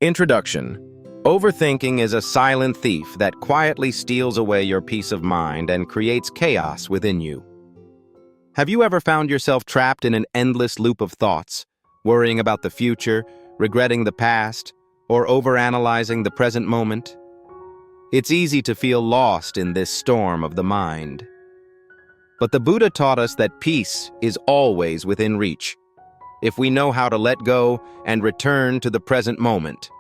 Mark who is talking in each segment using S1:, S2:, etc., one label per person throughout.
S1: Introduction. Overthinking is a silent thief that quietly steals away your peace of mind and creates chaos within you. Have you ever found yourself trapped in an endless loop of thoughts, worrying about the future, regretting the past, or overanalyzing the present moment? It's easy to feel lost in this storm of the mind. But the Buddha taught us that peace is always within reach, if we know how to let go and return to the present moment.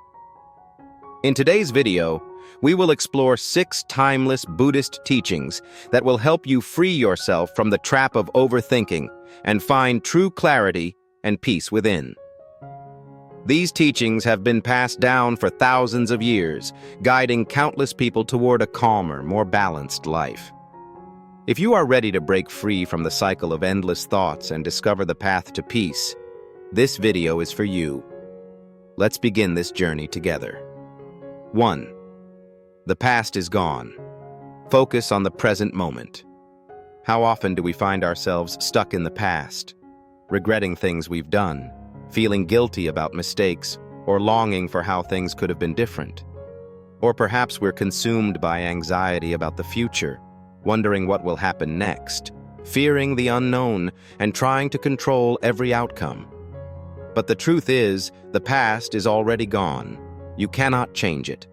S1: In today's video, we will explore 6 timeless Buddhist teachings that will help you free yourself from the trap of overthinking and find true clarity and peace within. These teachings have been passed down for thousands of years, guiding countless people toward a calmer, more balanced life. If you are ready to break free from the cycle of endless thoughts and discover the path to peace, this video is for you. Let's begin this journey together. 1. The past is gone. Focus on the present moment. How often do we find ourselves stuck in the past, regretting things we've done, feeling guilty about mistakes, or longing for how things could have been different? Or perhaps we're consumed by anxiety about the future, wondering what will happen next, fearing the unknown, and trying to control every outcome. But the truth is, the past is already gone. You cannot change it.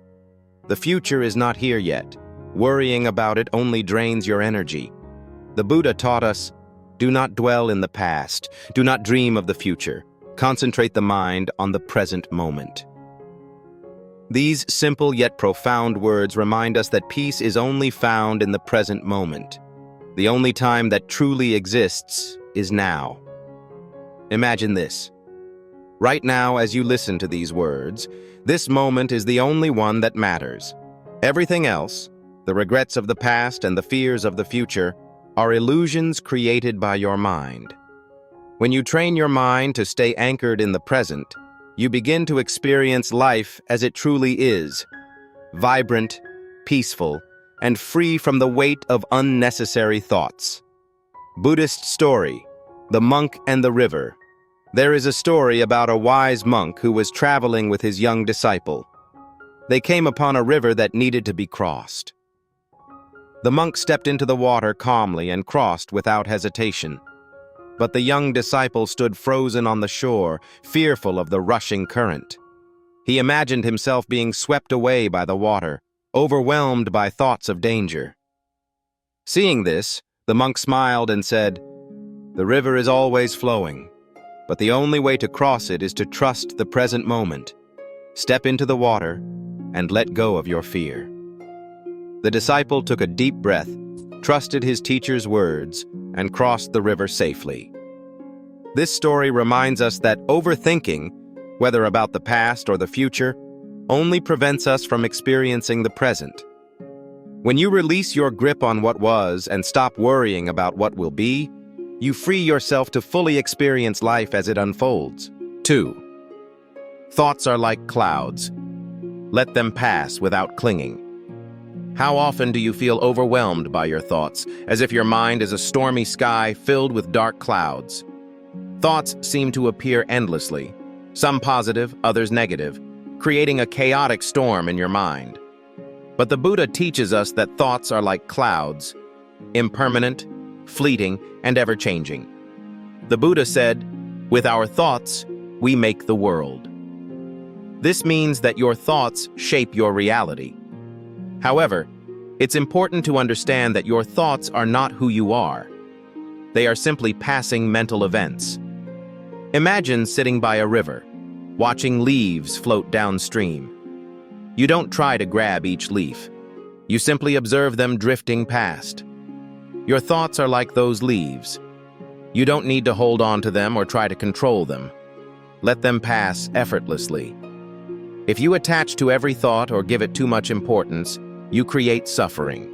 S1: The future is not here yet. Worrying about it only drains your energy. The Buddha taught us, do not dwell in the past. Do not dream of the future. Concentrate the mind on the present moment. These simple yet profound words remind us that peace is only found in the present moment. The only time that truly exists is now. Imagine this. Right now, as you listen to these words, this moment is the only one that matters. Everything else, the regrets of the past and the fears of the future, are illusions created by your mind. When you train your mind to stay anchored in the present, you begin to experience life as it truly is, vibrant, peaceful, and free from the weight of unnecessary thoughts. Buddhist story, The Monk and the River. There is a story about a wise monk who was traveling with his young disciple. They came upon a river that needed to be crossed. The monk stepped into the water calmly and crossed without hesitation. But the young disciple stood frozen on the shore, fearful of the rushing current. He imagined himself being swept away by the water, overwhelmed by thoughts of danger. Seeing this, the monk smiled and said, "The river is always flowing. But the only way to cross it is to trust the present moment. Step into the water and let go of your fear." The disciple took a deep breath, trusted his teacher's words, and crossed the river safely. This story reminds us that overthinking, whether about the past or the future, only prevents us from experiencing the present. When you release your grip on what was and stop worrying about what will be, you free yourself to fully experience life as it unfolds. 2. Thoughts are like clouds. Let them pass without clinging. How often do you feel overwhelmed by your thoughts, as if your mind is a stormy sky filled with dark clouds? Thoughts seem to appear endlessly, some positive, others negative, creating a chaotic storm in your mind. But the Buddha teaches us that thoughts are like clouds, impermanent, fleeting, and ever-changing. The Buddha said, "With our thoughts, we make the world." This means that your thoughts shape your reality. However, it's important to understand that your thoughts are not who you are. They are simply passing mental events. Imagine sitting by a river, watching leaves float downstream. You don't try to grab each leaf. You simply observe them drifting past. Your thoughts are like those leaves. You don't need to hold on to them or try to control them. Let them pass effortlessly. If you attach to every thought or give it too much importance, you create suffering.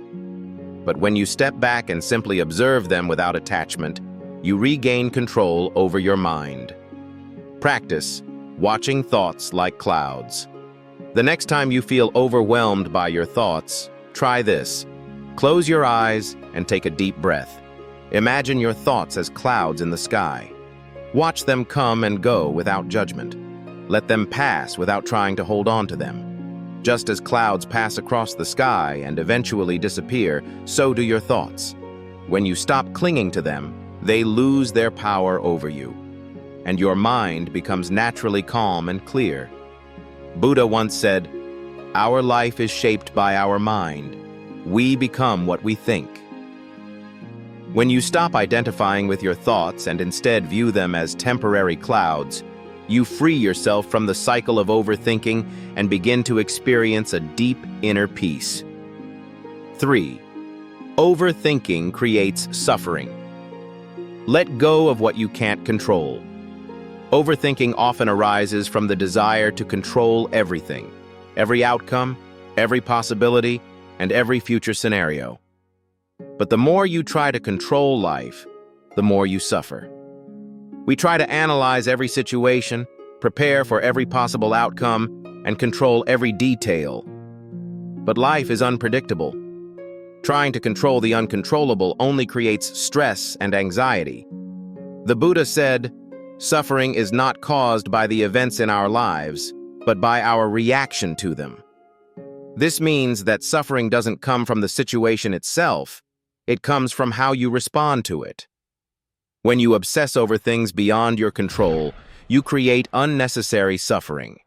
S1: But when you step back and simply observe them without attachment, you regain control over your mind. Practice watching thoughts like clouds. The next time you feel overwhelmed by your thoughts, try this. Close your eyes and take a deep breath. Imagine your thoughts as clouds in the sky. Watch them come and go without judgment. Let them pass without trying to hold on to them. Just as clouds pass across the sky and eventually disappear, so do your thoughts. When you stop clinging to them, they lose their power over you, and your mind becomes naturally calm and clear. Buddha once said, "Our life is shaped by our mind. We become what we think." When you stop identifying with your thoughts and instead view them as temporary clouds, you free yourself from the cycle of overthinking and begin to experience a deep inner peace. 3. Overthinking creates suffering. Let go of what you can't control. Overthinking often arises from the desire to control everything, every outcome, every possibility, and every future scenario. But the more you try to control life, the more you suffer. We try to analyze every situation, prepare for every possible outcome, and control every detail. But life is unpredictable. Trying to control the uncontrollable only creates stress and anxiety. The Buddha said, "Suffering is not caused by the events in our lives, but by our reaction to them." This means that suffering doesn't come from the situation itself, it comes from how you respond to it. When you obsess over things beyond your control, you create unnecessary suffering.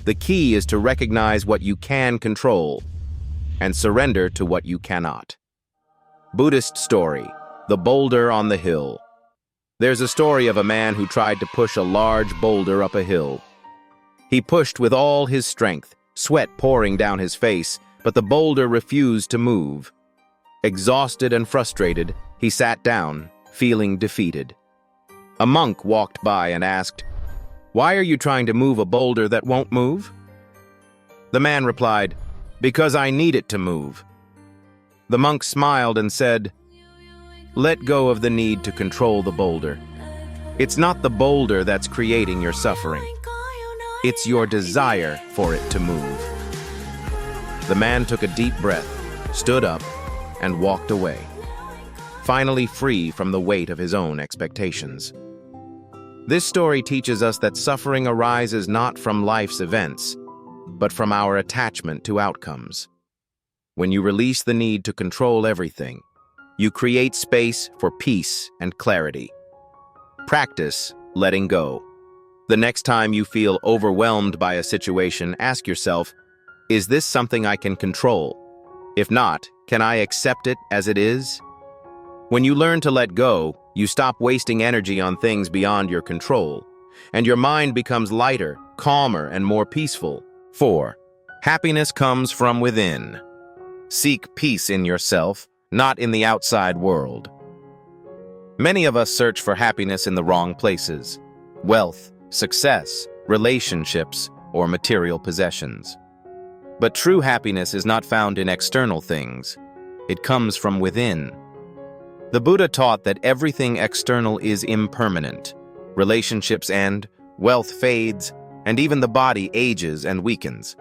S1: The key is to recognize what you can control and surrender to what you cannot. Buddhist story, The Boulder on the Hill. There's a story of a man who tried to push a large boulder up a hill. He pushed with all his strength, sweat pouring down his face, but the boulder refused to move. Exhausted and frustrated, he sat down, feeling defeated. A monk walked by and asked, "Why are you trying to move a boulder that won't move?" The man replied, "Because I need it to move." The monk smiled and said, "Let go of the need to control the boulder. It's not the boulder that's creating your suffering. It's your desire for it to move." The man took a deep breath, stood up, and walked away, finally free from the weight of his own expectations. This story teaches us that suffering arises not from life's events, but from our attachment to outcomes. When you release the need to control everything, you create space for peace and clarity. Practice letting go. The next time you feel overwhelmed by a situation, ask yourself, is this something I can control? If not, can I accept it as it is? When you learn to let go, you stop wasting energy on things beyond your control, and your mind becomes lighter, calmer, and more peaceful. 4. Happiness comes from within. Seek peace in yourself, not in the outside world. Many of us search for happiness in the wrong places: wealth, success, relationships, or material possessions. But true happiness is not found in external things. It comes from within. The Buddha taught that everything external is impermanent. Relationships end, wealth fades, and even the body ages and weakens.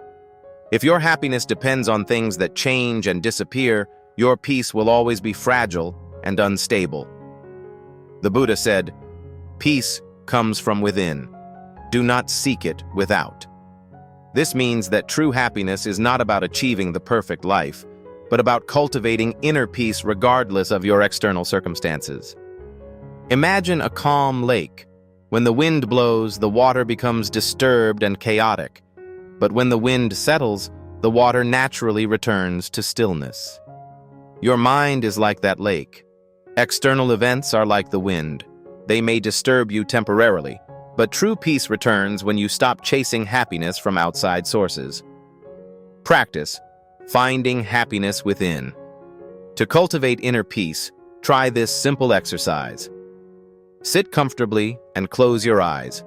S1: If your happiness depends on things that change and disappear, your peace will always be fragile and unstable. The Buddha said, "Peace comes from within. Do not seek it without." This means that true happiness is not about achieving the perfect life, but about cultivating inner peace regardless of your external circumstances. Imagine a calm lake. When the wind blows, the water becomes disturbed and chaotic. But when the wind settles, the water naturally returns to stillness. Your mind is like that lake. External events are like the wind. They may disturb you temporarily, but true peace returns when you stop chasing happiness from outside sources. Practice finding happiness within. To cultivate inner peace, try this simple exercise. Sit comfortably and close your eyes.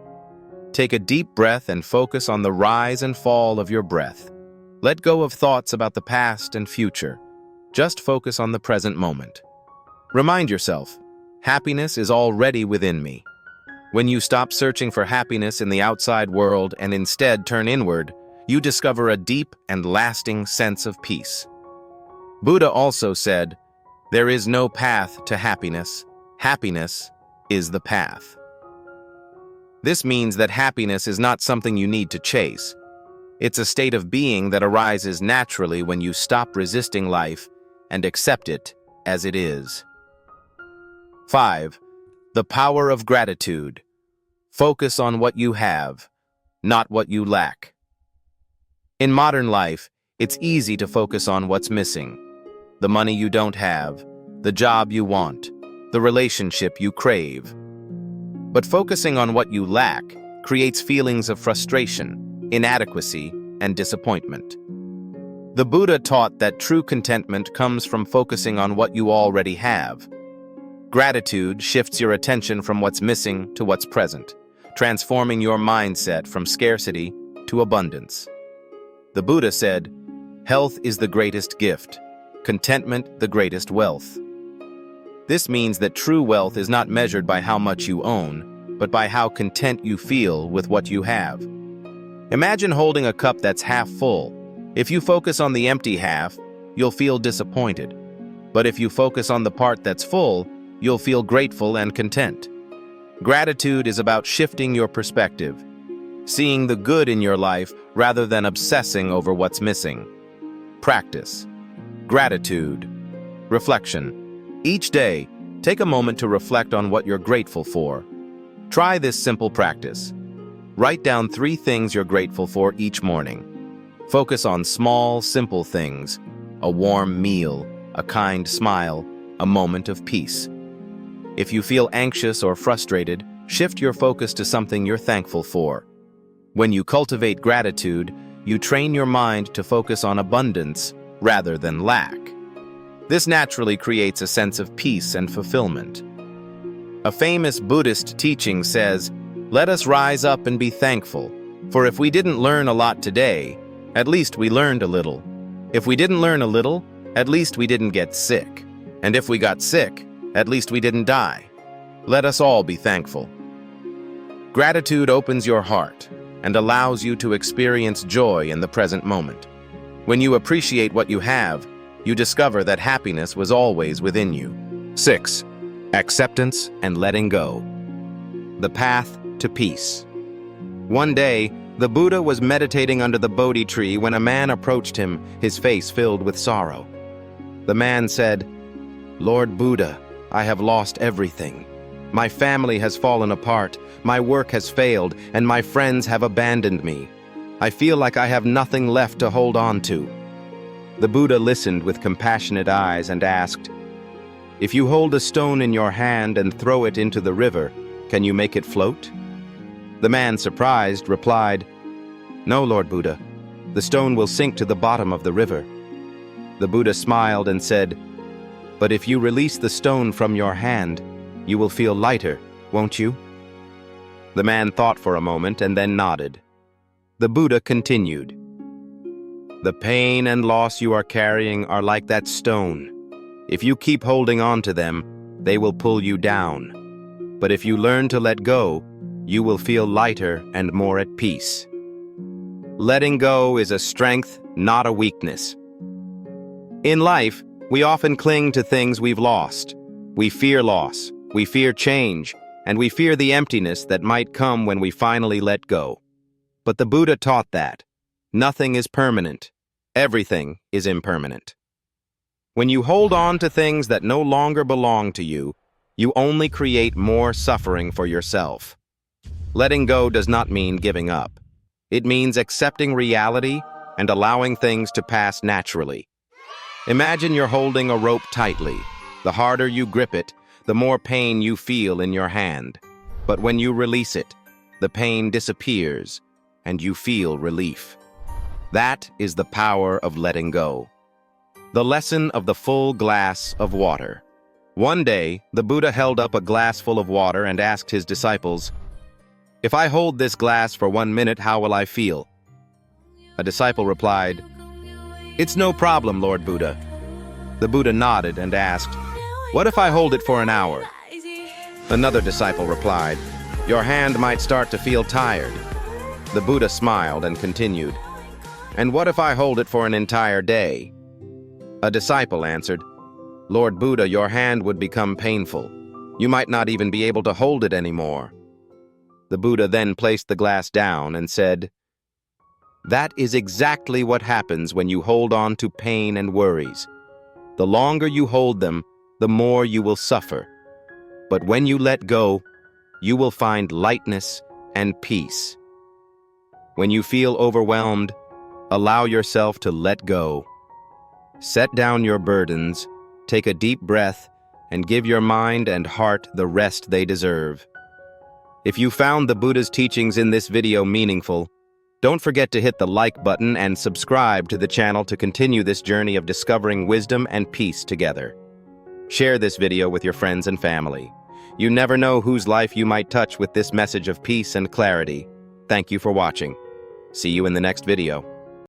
S1: Take a deep breath and focus on the rise and fall of your breath. Let go of thoughts about the past and future. Just focus on the present moment. Remind yourself, happiness is already within me. When you stop searching for happiness in the outside world and instead turn inward, you discover a deep and lasting sense of peace. Buddha also said, "There is no path to happiness. Happiness is the path." This means that happiness is not something you need to chase. It's a state of being that arises naturally when you stop resisting life and accept it as it is. 5. The power of gratitude. Focus on what you have, not what you lack. In modern life, it's easy to focus on what's missing. The money you don't have, the job you want, the relationship you crave. But focusing on what you lack creates feelings of frustration, inadequacy, and disappointment. The Buddha taught that true contentment comes from focusing on what you already have. Gratitude shifts your attention from what's missing to what's present, transforming your mindset from scarcity to abundance. The Buddha said, "Health is the greatest gift, contentment the greatest wealth." This means that true wealth is not measured by how much you own, but by how content you feel with what you have. Imagine holding a cup that's half full. If you focus on the empty half, you'll feel disappointed. But if you focus on the part that's full, you'll feel grateful and content. Gratitude is about shifting your perspective, seeing the good in your life rather than obsessing over what's missing. Practice. Gratitude. Reflection. Each day, take a moment to reflect on what you're grateful for. Try this simple practice. Write down 3 things you're grateful for each morning. Focus on small, simple things: a warm meal, a kind smile, a moment of peace. If you feel anxious or frustrated, shift your focus to something you're thankful for. When you cultivate gratitude, you train your mind to focus on abundance rather than lack. This naturally creates a sense of peace and fulfillment. A famous Buddhist teaching says, "Let us rise up and be thankful, for if we didn't learn a lot today, at least we learned a little. If we didn't learn a little, at least we didn't get sick. And if we got sick, at least we didn't die. Let us all be thankful." Gratitude opens your heart and allows you to experience joy in the present moment. When you appreciate what you have, you discover that happiness was always within you. 6. Acceptance and letting go. The path to peace. One day, the Buddha was meditating under the Bodhi tree when a man approached him, his face filled with sorrow. The man said, "Lord Buddha, I have lost everything. My family has fallen apart, my work has failed, and my friends have abandoned me. I feel like I have nothing left to hold on to." The Buddha listened with compassionate eyes and asked, "If you hold a stone in your hand and throw it into the river, can you make it float?" The man, surprised, replied, "No, Lord Buddha. The stone will sink to the bottom of the river." The Buddha smiled and said, "But if you release the stone from your hand, you will feel lighter, won't you?" The man thought for a moment and then nodded. The Buddha continued, "The pain and loss you are carrying are like that stone. If you keep holding on to them, they will pull you down. But if you learn to let go, you will feel lighter and more at peace." Letting go is a strength, not a weakness. In life, we often cling to things we've lost. We fear loss, we fear change, and we fear the emptiness that might come when we finally let go. But the Buddha taught that nothing is permanent. Everything is impermanent. When you hold on to things that no longer belong to you, you only create more suffering for yourself. Letting go does not mean giving up. It means accepting reality and allowing things to pass naturally. Imagine you're holding a rope tightly. The harder you grip it, the more pain you feel in your hand. But when you release it, the pain disappears and you feel relief. That is the power of letting go. The lesson of the full glass of water. One day, the Buddha held up a glass full of water and asked his disciples, "If I hold this glass for 1 minute, how will I feel?" A disciple replied, "It's no problem, Lord Buddha." The Buddha nodded and asked, "What if I hold it for an hour?" Another disciple replied, "Your hand might start to feel tired." The Buddha smiled and continued, "And what if I hold it for an entire day?" A disciple answered, "Lord Buddha, your hand would become painful. You might not even be able to hold it anymore." The Buddha then placed the glass down and said, "That is exactly what happens when you hold on to pain and worries. The longer you hold them, the more you will suffer. But when you let go, you will find lightness and peace. When you feel overwhelmed, allow yourself to let go. Set down your burdens, take a deep breath, and give your mind and heart the rest they deserve." If you found the Buddha's teachings in this video meaningful, don't forget to hit the like button and subscribe to the channel to continue this journey of discovering wisdom and peace together. Share this video with your friends and family. You never know whose life you might touch with this message of peace and clarity. Thank you for watching. See you in the next video.